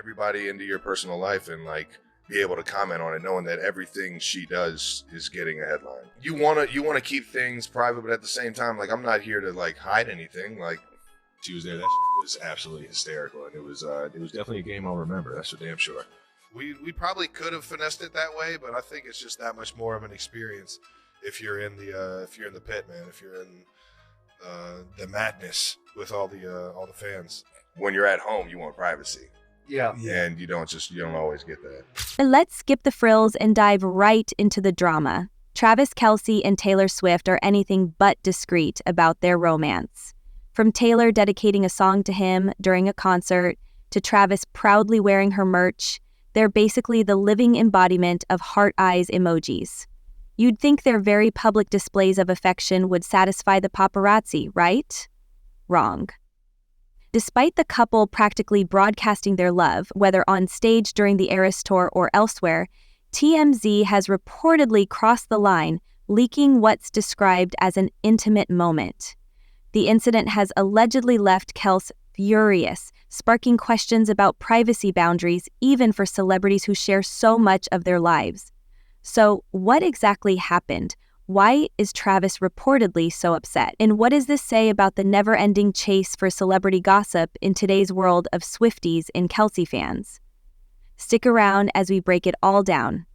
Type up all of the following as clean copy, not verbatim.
everybody into your personal life and like be able to comment on it, knowing that everything she does is getting a headline. You wanna keep things private, but at the same time, like I'm not here to like hide anything. Like she was there, that was absolutely hysterical, and it was definitely a game I'll remember. That's for damn sure. We probably could have finessed it that way, but I think it's just that much more of an experience if you're in the pit, man. If you're in the madness with all the fans. When you're at home, you want privacy. Yeah. And you don't always get that. And let's skip the frills and dive right into the drama. Travis Kelce and Taylor Swift are anything but discreet about their romance. From Taylor dedicating a song to him during a concert to Travis proudly wearing her merch, they're basically the living embodiment of heart eyes emojis. You'd think their very public displays of affection would satisfy the paparazzi, right? Wrong. Despite the couple practically broadcasting their love, whether on stage during the Eras Tour or elsewhere, TMZ has reportedly crossed the line, leaking what's described as an intimate moment. The incident has allegedly left Kelce furious, sparking questions about privacy boundaries even for celebrities who share so much of their lives. So, what exactly happened? Why is Travis reportedly so upset? And what does this say about the never-ending chase for celebrity gossip in today's world of Swifties and Kelce fans? Stick around as we break it all down.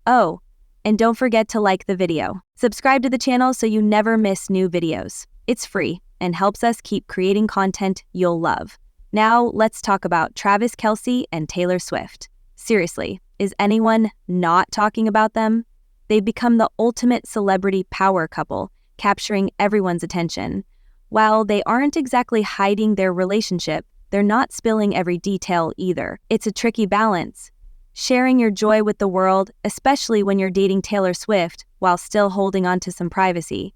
Oh, and don't forget to like the video. Subscribe to the channel so you never miss new videos. It's free and helps us keep creating content you'll love. Now, let's talk about Travis Kelce and Taylor Swift. Seriously, is anyone not talking about them? They've become the ultimate celebrity power couple, capturing everyone's attention. While they aren't exactly hiding their relationship, they're not spilling every detail either. It's a tricky balance. Sharing your joy with the world, especially when you're dating Taylor Swift, while still holding on to some privacy.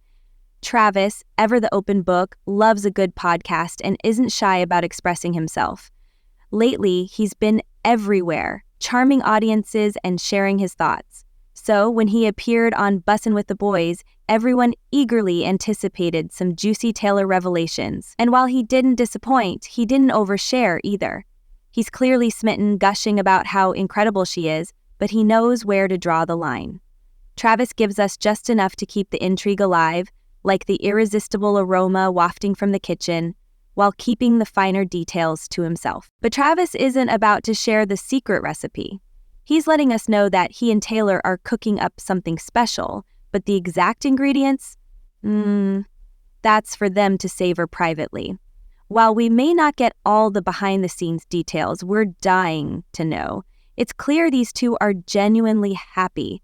Travis, ever the open book, loves a good podcast and isn't shy about expressing himself. Lately, he's been everywhere, charming audiences and sharing his thoughts. So, when he appeared on Bussin' with the Boys, everyone eagerly anticipated some juicy Taylor revelations. And while he didn't disappoint, he didn't overshare either. He's clearly smitten, gushing about how incredible she is, but he knows where to draw the line. Travis gives us just enough to keep the intrigue alive, like the irresistible aroma wafting from the kitchen, while keeping the finer details to himself. But Travis isn't about to share the secret recipe. He's letting us know that he and Taylor are cooking up something special, but the exact ingredients? That's for them to savor privately. While we may not get all the behind-the-scenes details, we're dying to know. It's clear these two are genuinely happy,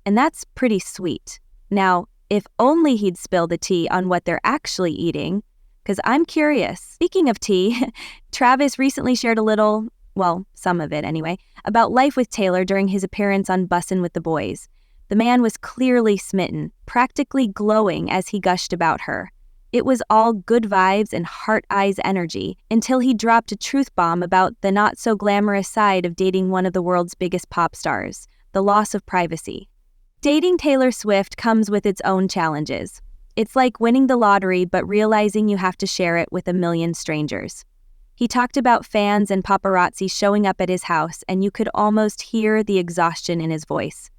and that's pretty sweet. Now, if only he'd spill the tea on what they're actually eating, because I'm curious. Speaking of tea, Travis recently shared a little, well, some of it anyway, about life with Taylor during his appearance on Bussin' with the Boys. The man was clearly smitten, practically glowing as he gushed about her. It was all good vibes and heart eyes energy until he dropped a truth bomb about the not-so-glamorous side of dating one of the world's biggest pop stars, the loss of privacy. Dating Taylor Swift comes with its own challenges. It's like winning the lottery but realizing you have to share it with a million strangers. He talked about fans and paparazzi showing up at his house, and you could almost hear the exhaustion in his voice.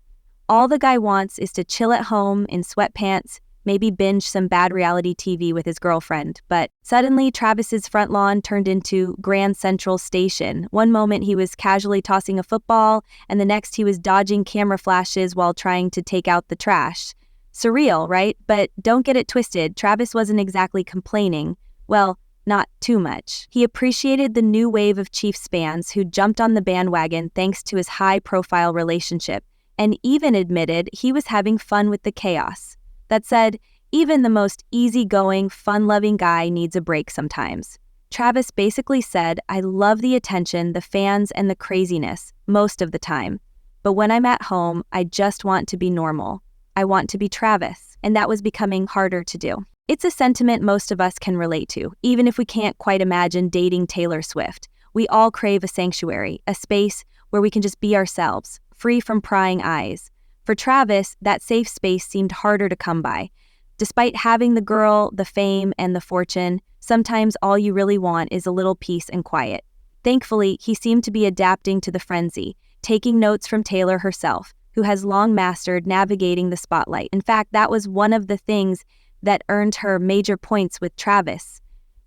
All the guy wants is to chill at home in sweatpants, maybe binge some bad reality TV with his girlfriend. But suddenly, Travis's front lawn turned into Grand Central Station. One moment he was casually tossing a football, and the next he was dodging camera flashes while trying to take out the trash. Surreal, right? But don't get it twisted, Travis wasn't exactly complaining. Well, not too much. He appreciated the new wave of Chiefs fans who jumped on the bandwagon thanks to his high-profile relationship, and even admitted he was having fun with the chaos. That said, even the most easygoing, fun-loving guy needs a break sometimes. Travis basically said, "I love the attention, the fans, and the craziness most of the time. But when I'm at home, I just want to be normal. I want to be Travis." And that was becoming harder to do. It's a sentiment most of us can relate to, even if we can't quite imagine dating Taylor Swift. We all crave a sanctuary, a space where we can just be ourselves, free from prying eyes. For Travis, that safe space seemed harder to come by. Despite having the girl, the fame, and the fortune, sometimes all you really want is a little peace and quiet. Thankfully, he seemed to be adapting to the frenzy, taking notes from Taylor herself, who has long mastered navigating the spotlight. In fact, that was one of the things that earned her major points with Travis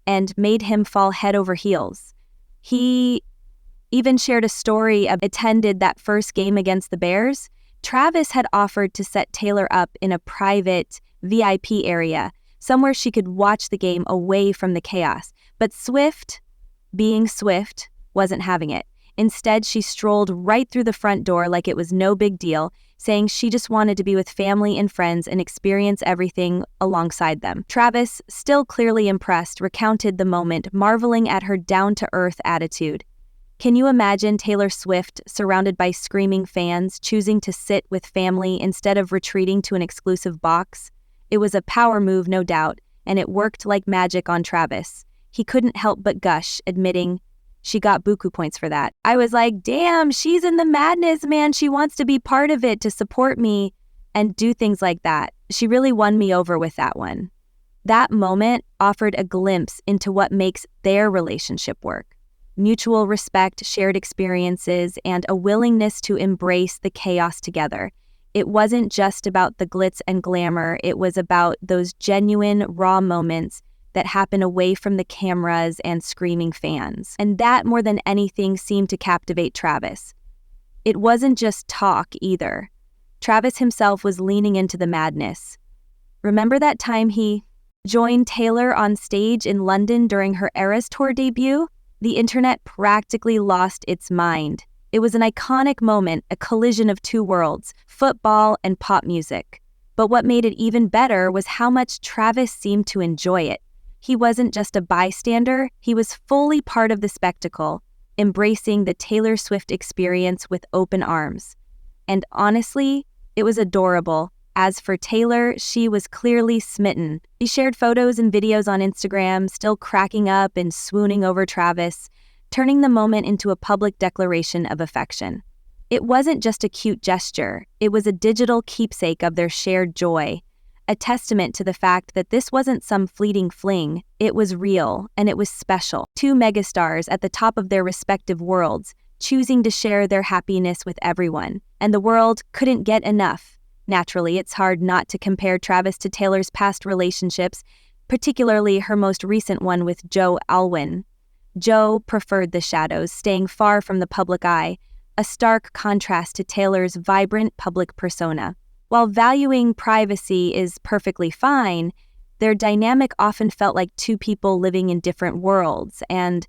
and made him fall head over heels. He even shared a story of attended that first game against the Bears. Travis had offered to set Taylor up in a private VIP area, somewhere she could watch the game away from the chaos. But Swift, being Swift, wasn't having it. Instead, she strolled right through the front door like it was no big deal, saying she just wanted to be with family and friends and experience everything alongside them. Travis, still clearly impressed, recounted the moment, marveling at her down-to-earth attitude. Can you imagine Taylor Swift surrounded by screaming fans, choosing to sit with family instead of retreating to an exclusive box? It was a power move, no doubt, and it worked like magic on Travis. He couldn't help but gush, admitting, she got buku points for that. I was like, damn, she's in the madness, man. She wants to be part of it, to support me and do things like that. She really won me over with that one. That moment offered a glimpse into what makes their relationship work. Mutual respect, shared experiences, and a willingness to embrace the chaos together. It wasn't just about the glitz and glamour. It was about those genuine, raw moments that happen away from the cameras and screaming fans. And that, more than anything, seemed to captivate Travis. It wasn't just talk either. Travis himself was leaning into the madness. Remember that time he joined Taylor on stage in London during her Eras Tour debut? The internet practically lost its mind. It was an iconic moment, a collision of two worlds, football and pop music. But what made it even better was how much Travis seemed to enjoy it. He wasn't just a bystander, he was fully part of the spectacle, embracing the Taylor Swift experience with open arms. And honestly, it was adorable. As for Taylor, she was clearly smitten. She shared photos and videos on Instagram, still cracking up and swooning over Travis, turning the moment into a public declaration of affection. It wasn't just a cute gesture, it was a digital keepsake of their shared joy. A testament to the fact that this wasn't some fleeting fling, it was real, and it was special. Two megastars at the top of their respective worlds, choosing to share their happiness with everyone, and the world couldn't get enough. Naturally, it's hard not to compare Travis to Taylor's past relationships, particularly her most recent one with Joe Alwyn. Joe preferred the shadows, staying far from the public eye, a stark contrast to Taylor's vibrant public persona. While valuing privacy is perfectly fine, their dynamic often felt like two people living in different worlds, and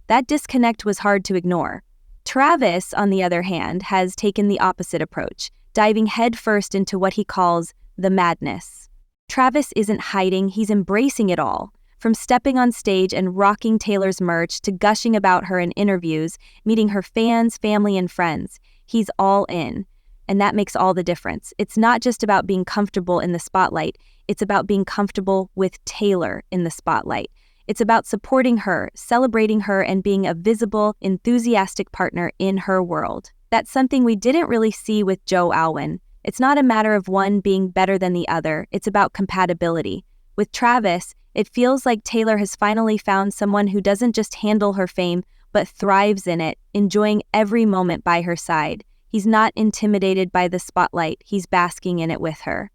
that disconnect was hard to ignore. Travis, on the other hand, has taken the opposite approach, diving headfirst into what he calls the madness. Travis isn't hiding, he's embracing it all. From stepping on stage and rocking Taylor's merch to gushing about her in interviews, meeting her fans, family, and friends, he's all in. And that makes all the difference. It's not just about being comfortable in the spotlight, it's about being comfortable with Taylor in the spotlight. It's about supporting her, celebrating her, and being a visible, enthusiastic partner in her world. That's something we didn't really see with Joe Alwyn. It's not a matter of one being better than the other, it's about compatibility. With Travis, it feels like Taylor has finally found someone who doesn't just handle her fame, but thrives in it, enjoying every moment by her side. He's not intimidated by the spotlight, he's basking in it with her.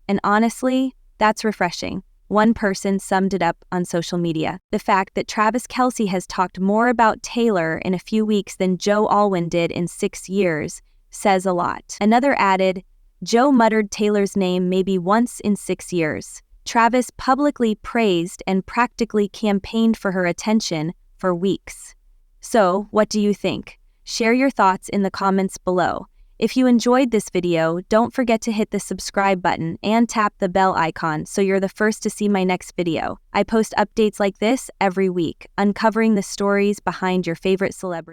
And honestly, that's refreshing. One person summed it up on social media. The fact that Travis Kelce has talked more about Taylor in a few weeks than Joe Alwyn did in 6 years says a lot. Another added, Joe muttered Taylor's name maybe once in 6 years. Travis publicly praised and practically campaigned for her attention for weeks. So, what do you think? Share your thoughts in the comments below. If you enjoyed this video, don't forget to hit the subscribe button and tap the bell icon so you're the first to see my next video. I post updates like this every week, uncovering the stories behind your favorite celebrities.